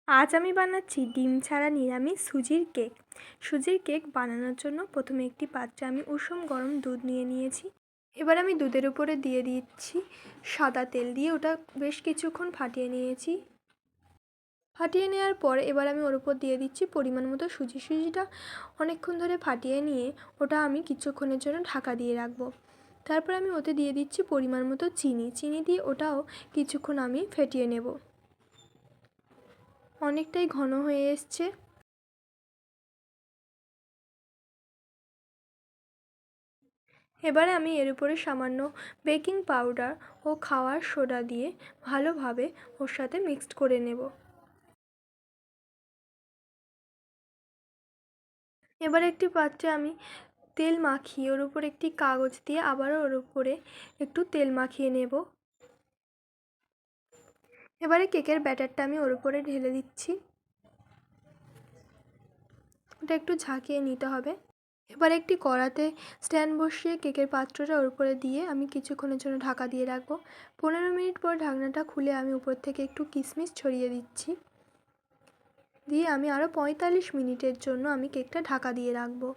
আজ আমি বানাচ্ছি ডিম ছাড়া নিরামিষ সুজির কেক। সুজির কেক বানানোর জন্য প্রথমে একটি পাত্রে আমি উষুম গরম দুধ নিয়ে নিয়েছি। এবার আমি দুধের উপরে দিয়ে দিচ্ছি সাদা তেল, দিয়ে ওটা বেশ কিছুক্ষণ ফাটিয়ে নিয়েছি। ফাটিয়ে নেওয়ার পর এবার আমি ওর উপর দিয়ে দিচ্ছি পরিমাণ মতো সুজি। সুজিটা অনেকক্ষণ ধরে ফাটিয়ে নিয়ে ওটা আমি কিছুক্ষণের জন্য ঢাকা দিয়ে রাখবো। তারপর আমি ওতে দিয়ে দিচ্ছি পরিমাণ মতো চিনি দিয়ে ওটাও কিছুক্ষণ আমি ফেটিয়ে নেব। অনেকটাই ঘন হয়ে এসছে। এবারে আমি এর উপরে সামান্য বেকিং পাউডার ও খাওয়ার সোডা দিয়ে ভালোভাবে ওর সাথে মিক্সড করে নেব। এবার একটি পাত্রে আমি তেল মাখিয়ে ওর উপর একটি কাগজ দিয়ে আবারও ওর উপরে একটু তেল মাখিয়ে নেব। এবারে কেকের ব্যাটারটা আমি ওর উপরে ঢেলে দিচ্ছি। ওটা একটু ঝাঁকিয়ে নিতে হবে। এবার একটি কড়াতে স্ট্যান্ড বসিয়ে কেকের পাত্রটা ওর উপরে দিয়ে আমি কিছুক্ষণের জন্য ঢাকা দিয়ে রাখবো। 15 মিনিট পর ঢাকনাটা খুলে আমি উপর থেকে একটু কিশমিশ ছড়িয়ে দিচ্ছি। দিয়ে আমি আরও 45 মিনিটের জন্য আমি কেকটা ঢাকা দিয়ে রাখবো।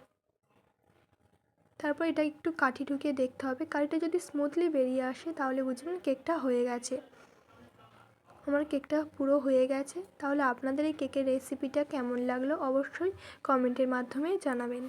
তারপর এটা একটু কাঠি ঢুকিয়ে দেখতে হবে। কাঠিটা যদি স্মুথলি বেরিয়ে আসে তাহলে বুঝবেন কেকটা হয়ে গেছে। আমার কেকটা পুরো হয়ে গেছে। তাহলে আপনাদের এই কেকের রেসিপিটা কেমন লাগলো অবশ্যই কমেন্টের মাধ্যমে জানাবেন।